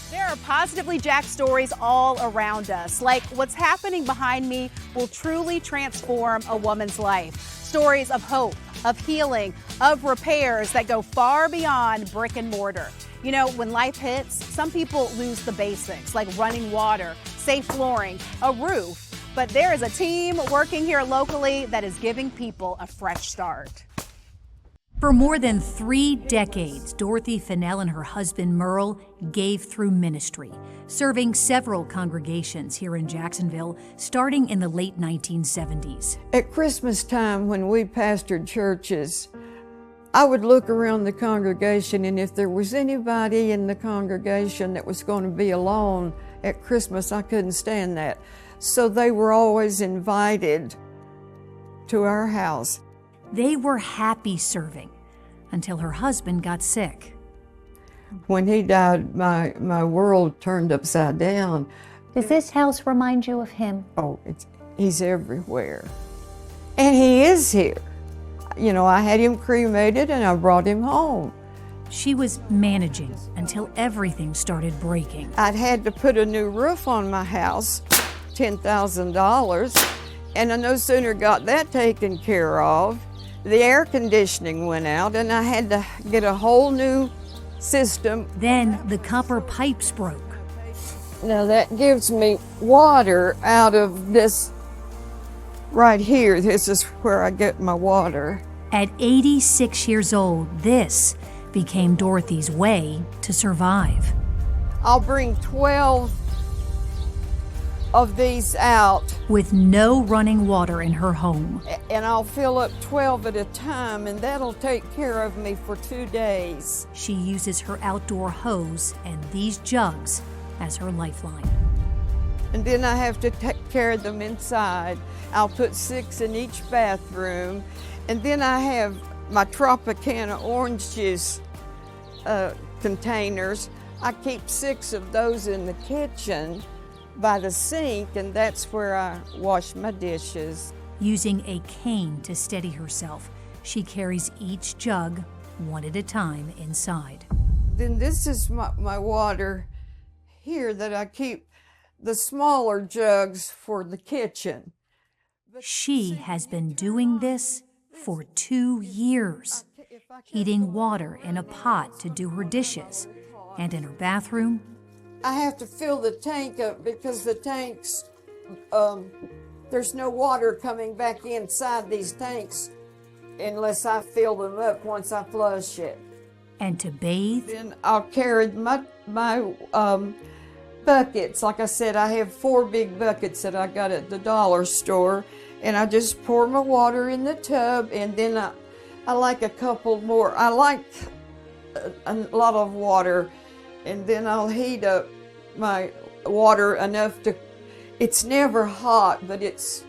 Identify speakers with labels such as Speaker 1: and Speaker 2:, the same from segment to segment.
Speaker 1: There are positively Jack stories all around us, like what's happening behind me will truly transform a woman's life. Stories of hope, of healing, of repairs that go far beyond brick and mortar. You know, when life hits, some people lose the basics, like running water, safe flooring, a roof. But there is a team working here locally that is giving people a fresh start.
Speaker 2: For more than 3 decades, Dorothy Fennell and her husband Merle gave through ministry, serving several congregations here in Jacksonville, starting in the late 1970s.
Speaker 3: At Christmas time, when we pastored churches, I would look around the congregation, and if there was anybody in the congregation that was going to be alone at Christmas, I couldn't stand that. So they were always invited to our house.
Speaker 2: They were happy serving until her husband got sick.
Speaker 3: When he died, my world turned upside down.
Speaker 4: Does this house remind you of him?
Speaker 3: Oh, he's everywhere. And he is here. You know, I had him cremated and I brought him home.
Speaker 2: She was managing until everything started breaking.
Speaker 3: I'd had to put a new roof on my house, $10,000, and I no sooner got that taken care of, the air conditioning went out and I had to get a whole new system.
Speaker 2: Then the copper pipes broke.
Speaker 3: Now that gives me water out of this right here. This is where I get my water.
Speaker 2: At 86 years old, this became Dorothy's way to survive.
Speaker 3: I'll bring 12 of these out.
Speaker 2: With no running water in her home.
Speaker 3: And I'll fill up 12 at a time, and that'll take care of me for 2 days.
Speaker 2: She uses her outdoor hose and these jugs as her lifeline.
Speaker 3: And then I have to take care of them inside. I'll put 6 in each bathroom. And then I have my Tropicana orange juice containers. I keep 6 of those in the kitchen by the sink, and that's where I wash my dishes.
Speaker 2: Using a cane to steady herself, she carries each jug one at a time inside.
Speaker 3: Then this is my water here that I keep the smaller jugs for the kitchen.
Speaker 2: She has been doing this for 2 years, heating water in a pot to do her dishes, and in her bathroom,
Speaker 3: I have to fill the tank up because the tanks, there's no water coming back inside these tanks unless I fill them up once I flush it.
Speaker 2: And to bathe?
Speaker 3: Then I'll carry my buckets. Like I said, I have 4 big buckets that I got at the dollar store, and I just pour my water in the tub, and then I like a couple more. I like a lot of water. And then I'll heat up my water enough to, it's never hot, but it's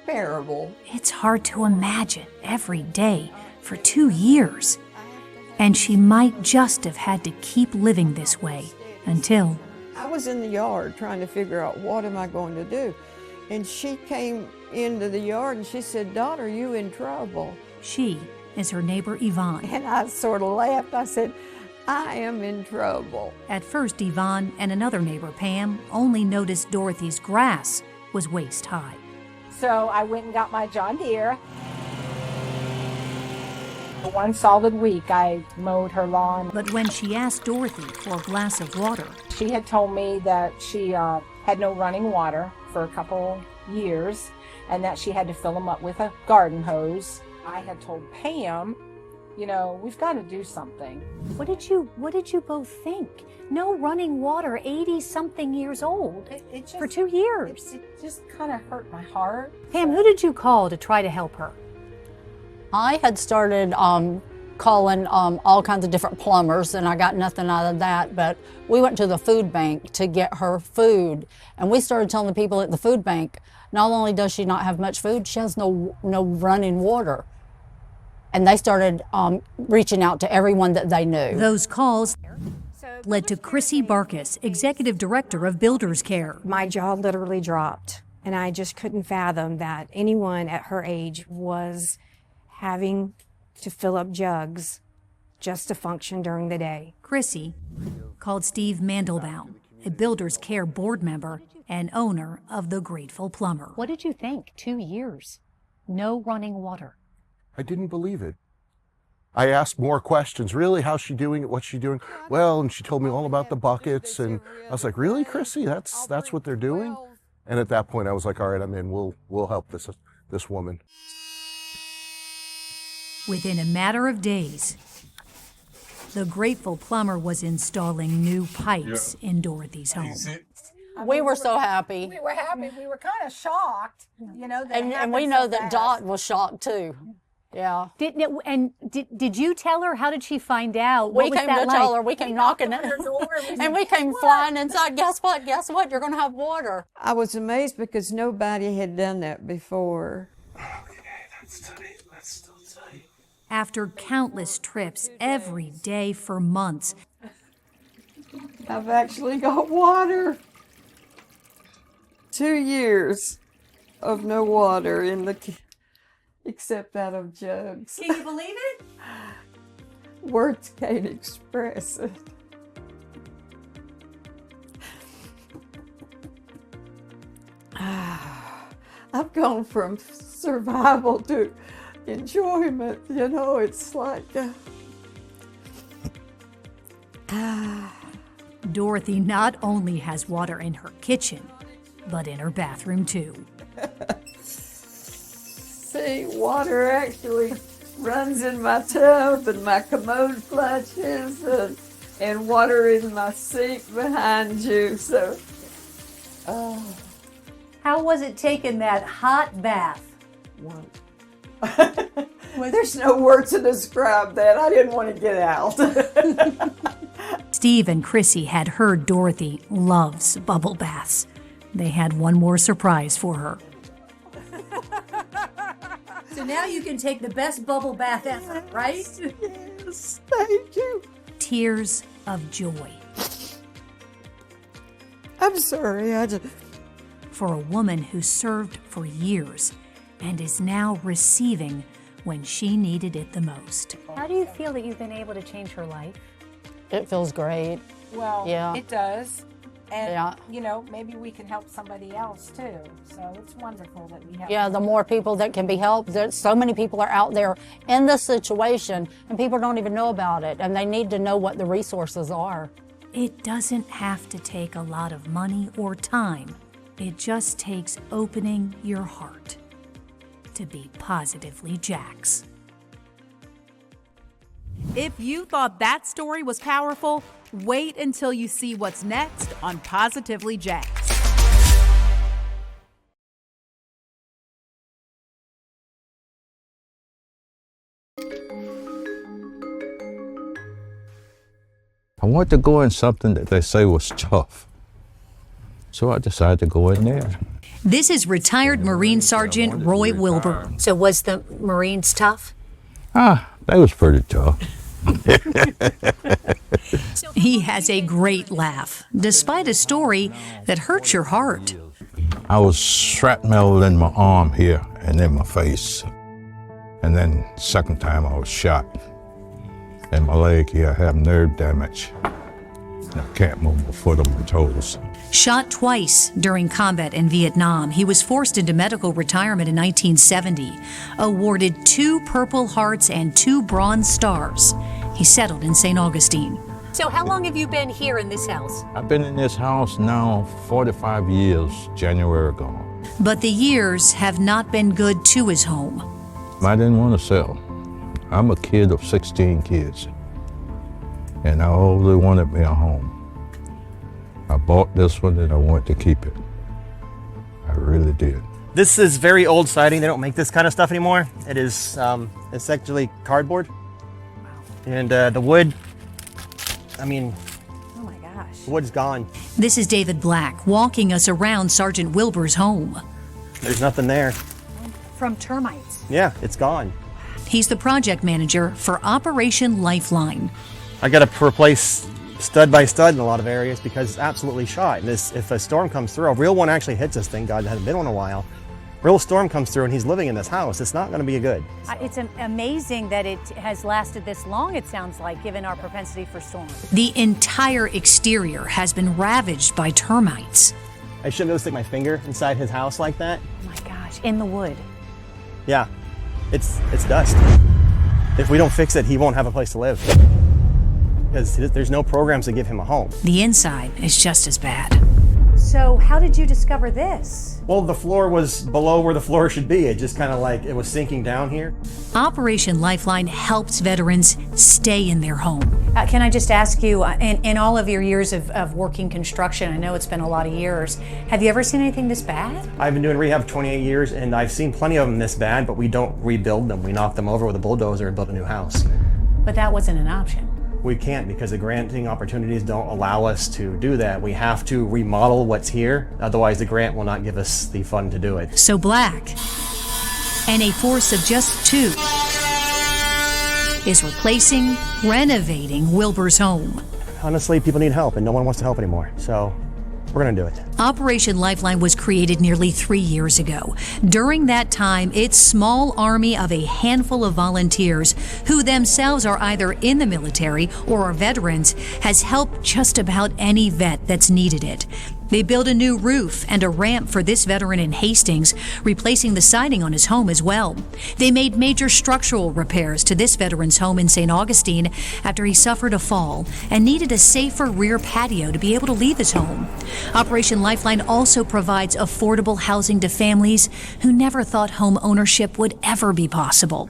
Speaker 3: bearable.
Speaker 2: It's hard to imagine every day for 2 years. And she might just have had to keep living this way until...
Speaker 3: I was in the yard trying to figure out what am I going to do. And she came into the yard and she said, "Dot, are you in trouble?"
Speaker 2: She is her neighbor Yvonne.
Speaker 3: And I sort of laughed. I said, "I am in trouble."
Speaker 2: At first, Yvonne and another neighbor, Pam, only noticed Dorothy's grass was waist high.
Speaker 5: So I went and got my John Deere. For 1 solid week, I mowed her lawn.
Speaker 2: But when she asked Dorothy for a glass of water,
Speaker 5: She had told me that she had no running water for a couple years and that she had to fill them up with a garden hose. I had told Pam, you know, we've got to do something.
Speaker 4: What did you both think? No running water, 80-something years old,
Speaker 5: It just,
Speaker 4: for 2 years.
Speaker 5: It just kind of hurt my heart.
Speaker 4: Pam, who did you call to try to help her?
Speaker 6: I had started calling all kinds of different plumbers, and I got nothing out of that, but we went to the food bank to get her food, and we started telling the people at the food bank, not only does she not have much food, she has no running water. And they started reaching out to everyone that they knew.
Speaker 2: those calls led to Chrissy Barkis, Executive Director of Builders Care.
Speaker 7: My jaw literally dropped, and I just couldn't fathom that anyone at her age was having to fill up jugs just to function during the day.
Speaker 2: Chrissy called Steve Mandelbaum, a Builders Care board member and owner of the Grateful Plumber.
Speaker 4: What did you think? 2 years, no running water.
Speaker 8: I didn't believe it. I asked more questions. Really, how's she doing it? What's she doing? Well, and she told me all about the buckets, and I was like, really, Chrissy? That's what they're doing? And at that point, I was like, all right, I'm in. We'll help this woman.
Speaker 2: Within a matter of days, the Grateful Plumber was installing new pipes in Dorothy's home.
Speaker 6: We were so happy.
Speaker 5: We were happy. We were kind of shocked, you know. That
Speaker 6: And we know that Dot was shocked too. Yeah.
Speaker 4: Did you tell her? How did she find out?
Speaker 6: We
Speaker 4: What was
Speaker 6: came
Speaker 4: that
Speaker 6: to
Speaker 4: like?
Speaker 6: tell her. We came knocking at her
Speaker 5: door.
Speaker 6: and we came flying inside. Guess what? Guess what? You're going to have water.
Speaker 3: I was amazed because nobody had done that before.
Speaker 8: Okay, that's tight. That's still tight.
Speaker 2: After countless trips every day for months,
Speaker 3: I've actually got water. 2 years of no water in the except out of jugs.
Speaker 2: can you believe it?
Speaker 3: Words can't express it. I've gone from survival to enjoyment, you know, it's like...
Speaker 2: Dorothy not only has water in her kitchen, but in her bathroom too.
Speaker 3: See, water actually runs in my tub and my commode flushes and water in my sink behind you, so...
Speaker 4: How was it taking that hot bath?
Speaker 3: There's no word to describe that. I didn't want to get out.
Speaker 2: Steve and Chrissy had heard Dorothy loves bubble baths. They had one more surprise for her. So now you can take the best bubble bath ever, right?
Speaker 3: Yes, thank you.
Speaker 2: Tears of joy.
Speaker 3: I'm sorry,
Speaker 2: For a woman who served for years and is now receiving when she needed it the most.
Speaker 4: How do you feel that you've been able to change her life?
Speaker 6: It feels great.
Speaker 5: Well,
Speaker 6: Yeah.
Speaker 5: it does. And,
Speaker 6: Yeah.
Speaker 5: you know, maybe we can help somebody else too. So it's wonderful that we have.
Speaker 6: Yeah, the more people that can be helped. There's so many people are out there in this situation and people don't even know about it, and they need to know what the resources are.
Speaker 2: It doesn't have to take a lot of money or time. It just takes opening your heart to be positively Jax.
Speaker 1: If you thought that story was powerful, wait until you see what's next on Positively Jax.
Speaker 9: I wanted to go in something that they say was tough. So I decided to go in there.
Speaker 2: This is retired Marine Sergeant Roy Wilbur.
Speaker 4: So was the Marines tough?
Speaker 9: They was pretty tough.
Speaker 2: He has a great laugh, despite a story that hurts your heart.
Speaker 9: I was shrapnel in my arm here and in my face. And then second time I was shot. In my leg here, I have nerve damage. I can't move my foot or my toes.
Speaker 2: Shot twice during combat in Vietnam, he was forced into medical retirement in 1970. Awarded 2 Purple Hearts and 2 Bronze Stars. He settled in St. Augustine.
Speaker 4: So how long have you been here in this house?
Speaker 9: I've been in this house now 45 years, January gone.
Speaker 2: But the years have not been good to his home.
Speaker 9: I didn't want to sell. I'm a kid of 16 kids, and I always wanted me a home. I bought this one and I want to keep it. I really did.
Speaker 10: This is very old siding. They don't make this kind of stuff anymore. It is, it's actually cardboard. And the wood, I mean,
Speaker 4: Oh my gosh.
Speaker 10: the wood's gone.
Speaker 2: This is David Black walking us around Sergeant Wilbur's home.
Speaker 10: There's nothing there.
Speaker 4: From termites.
Speaker 10: Yeah, it's gone.
Speaker 2: He's the project manager for Operation Lifeline.
Speaker 10: I got to replace stud by stud in a lot of areas because it's absolutely shot. And if a storm comes through, a real one actually hits us, thank God, it hasn't been one in a while. real storm comes through and he's living in this house, it's not going to be good.
Speaker 4: It's amazing that it has lasted this long, it sounds like, given our propensity for storms.
Speaker 2: The entire exterior has been ravaged by termites.
Speaker 10: I shouldn't be able to stick my finger inside his house like that.
Speaker 4: Oh my gosh, in the wood.
Speaker 10: Yeah, it's dust. If we don't fix it, he won't have a place to live. Because there's no programs to give him a home.
Speaker 2: The inside is just as bad.
Speaker 4: So how did you discover this?
Speaker 10: Well, the floor was below where the floor should be. It just kind of like, it was sinking down here.
Speaker 2: Operation Lifeline helps veterans stay in their home.
Speaker 4: Can I just ask you, in all of your years of working construction, I know it's been a lot of years, have you ever seen anything this bad?
Speaker 10: I've been doing rehab 28 years and I've seen plenty of them this bad, but we don't rebuild them. We knock them over with a bulldozer and build a new house.
Speaker 4: But that wasn't an option.
Speaker 10: We can't because the granting opportunities don't allow us to do that. We have to remodel what's here, otherwise the grant will not give us the fund to do it.
Speaker 2: So Black, and a force of just 2, is replacing, renovating Wilbur's home.
Speaker 10: Honestly, people need help and no one wants to help anymore, so we're gonna do it.
Speaker 2: Operation Lifeline was created nearly 3 years ago. During that time, its small army of a handful of volunteers, who themselves are either in the military or are veterans, has helped just about any vet that's needed it. They built a new roof and a ramp for this veteran in Hastings, replacing the siding on his home as well. They made major structural repairs to this veteran's home in St. Augustine after he suffered a fall and needed a safer rear patio to be able to leave his home. Operation Lifeline also provides affordable housing to families who never thought home ownership would ever be possible.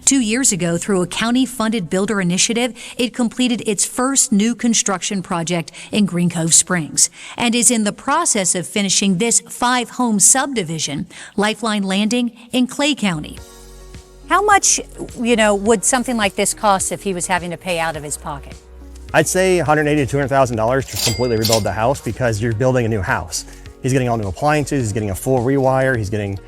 Speaker 2: 2 years ago, through a county-funded builder initiative, it completed its first new construction project in Green Cove Springs and is in the process of finishing this 5-home subdivision, Lifeline Landing, in Clay County.
Speaker 4: How much, would something like this cost if he was having to pay out of his pocket?
Speaker 10: I'd say $180,000 to $200,000 to completely rebuild the house because you're building a new house. He's getting all new appliances, he's getting a full rewire, he's getting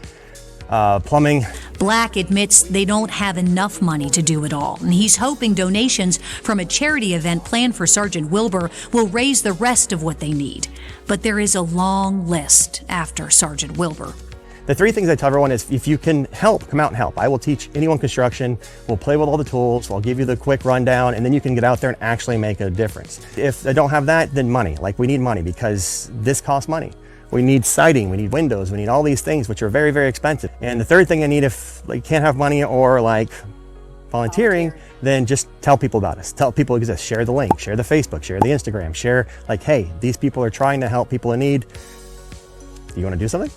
Speaker 10: plumbing.
Speaker 2: Black admits they don't have enough money to do it all, and he's hoping donations from a charity event planned for Sergeant Wilbur will raise the rest of what they need. But there is a long list after Sergeant Wilbur.
Speaker 10: The 3 things I tell everyone is if you can help, come out and help. I will teach anyone construction, we'll play with all the tools, I'll give you the quick rundown, and then you can get out there and actually make a difference. If I don't have that, then money. Like, we need money because this costs money. We need siding, we need windows, we need all these things which are very, very expensive. And the 3rd thing I need, if you can't have money or like volunteering, then just tell people about us. Tell people it exists. Share the link, share the Facebook, share the Instagram, share like, hey, these people are trying to help people in need. You want to do something?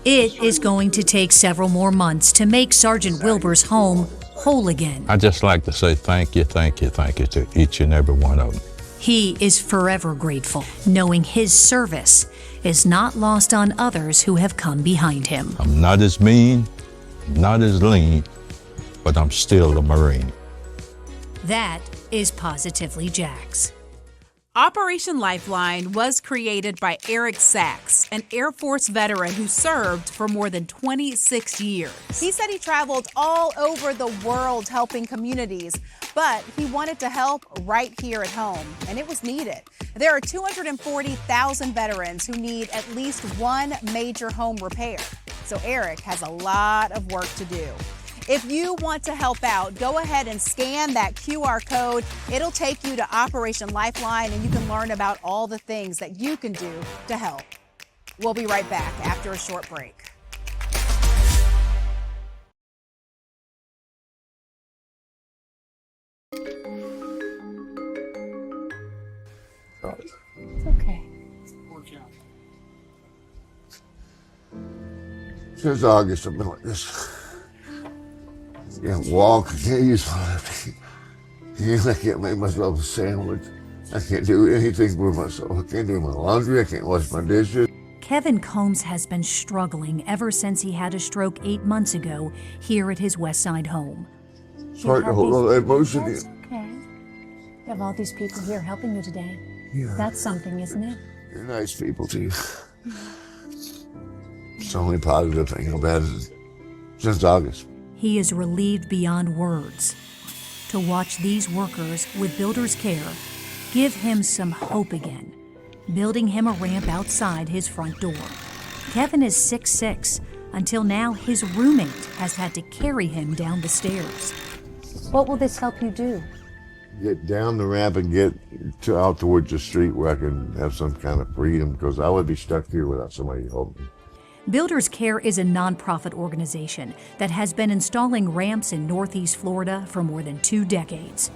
Speaker 2: It is going to take several more months to make Sergeant Wilbur's home whole again.
Speaker 9: I just like to say thank you to each and every one of them.
Speaker 2: He is forever grateful, knowing his service is not lost on others who have come behind him.
Speaker 9: I'm not as mean, not as lean, but I'm still a Marine.
Speaker 2: That is Positively Jax.
Speaker 11: Operation Lifeline was created by Eric Sachs, an Air Force veteran who served for more than 26 years.
Speaker 1: He said he traveled all over the world helping communities, but he wanted to help right here at home, and it was needed. There are 240,000 veterans who need at least one major home repair, so Eric has a lot of work to do. If you want to help out, go ahead and scan that QR code. It'll take you to Operation Lifeline, and you can learn about all the things that you can do to help. We'll be right back after a short break.
Speaker 4: It's okay.
Speaker 12: Since August, I've been like this. I can't walk, I can't use my left hand. I can't make myself a sandwich. I can't do anything for myself. I can't do my laundry, I can't wash my dishes.
Speaker 2: Kevin Combs has been struggling ever since he had a stroke 8 months ago here at his West Side home.
Speaker 12: It's hard to hold all that emotion
Speaker 4: That's
Speaker 12: in.
Speaker 4: okay. You have all these people here helping you today.
Speaker 12: Yeah.
Speaker 4: That's something, isn't it?
Speaker 12: You're nice people too. It's the only positive thing I've had since August.
Speaker 2: He is relieved beyond words to watch these workers with Builder's Care give him some hope again, building him a ramp outside his front door. Kevin is 6'6", until now his roommate has had to carry him down the stairs.
Speaker 4: What will this help you do?
Speaker 12: Get down the ramp and get out towards the street where I can have some kind of freedom, because I would be stuck here without somebody helping me.
Speaker 2: Builders Care is a nonprofit organization that has been installing ramps in Northeast Florida for more than 2 decades.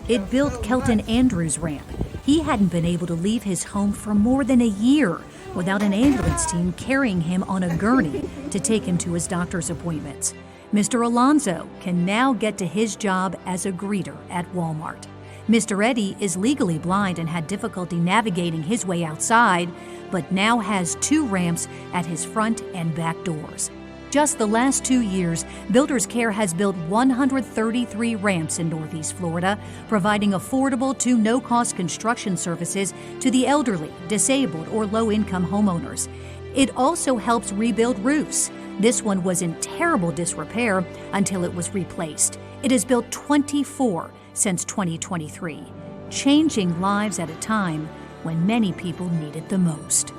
Speaker 2: It built Kelton Andrews' ramp. He hadn't been able to leave his home for more than a year without an ambulance team carrying him on a gurney to take him to his doctor's appointments. Mr. Alonzo can now get to his job as a greeter at Walmart. Mr. Eddie is legally blind and had difficulty navigating his way outside, but now has 2 ramps at his front and back doors. Just the last 2 years, Builders Care has built 133 ramps in Northeast Florida, providing affordable to no-cost construction services to the elderly, disabled, or low-income homeowners. It also helps rebuild roofs. This one was in terrible disrepair until it was replaced. It has built 24 since 2023, changing lives at a time when many people need it the most.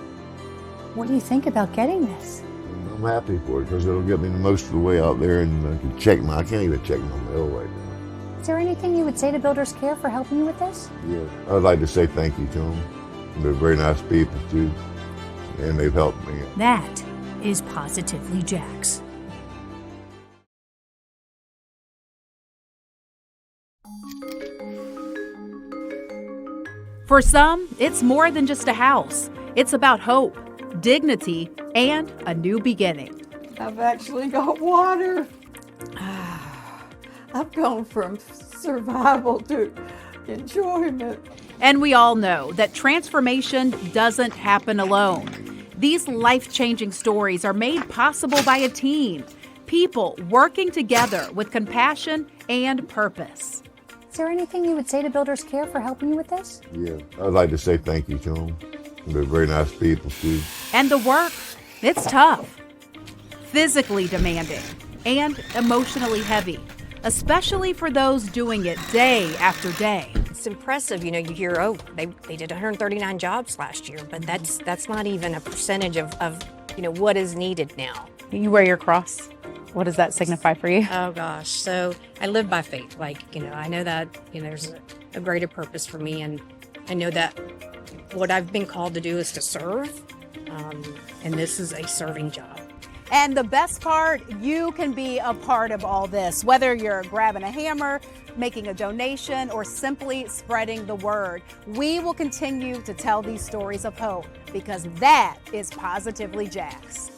Speaker 4: What do you think about getting this?
Speaker 12: I'm happy for it because it'll get me the most of the way out there, and I can check I can't even check my mail right now.
Speaker 4: Is there anything you would say to Builders Care for helping you with this?
Speaker 12: Yeah, I'd like to say thank you to them. They're very nice people too, and they've helped me.
Speaker 2: That is Positively Jax.
Speaker 11: For some, it's more than just a house. It's about hope, dignity, and a new beginning.
Speaker 3: I've actually got water. I've gone from survival to enjoyment.
Speaker 11: And we all know that transformation doesn't happen alone. These life-changing stories are made possible by a team, people working together with compassion and purpose.
Speaker 4: Is there anything you would say to Builders Care for helping you with this?
Speaker 12: Yeah, I'd like to say thank you to them. They're very nice people too.
Speaker 11: And the work, it's tough, physically demanding, and emotionally heavy, especially for those doing it day after day.
Speaker 7: It's impressive, you hear, oh, they did 139 jobs last year, but that's not even a percentage of what is needed now.
Speaker 13: You wear your cross. What does that signify for you?
Speaker 7: Oh gosh, so I live by faith. I know that, there's a greater purpose for me, and I know that what I've been called to do is to serve, and this is a serving job.
Speaker 1: And the best part, you can be a part of all this, whether you're grabbing a hammer, making a donation, or simply spreading the word. We will continue to tell these stories of hope because that is Positively Jax.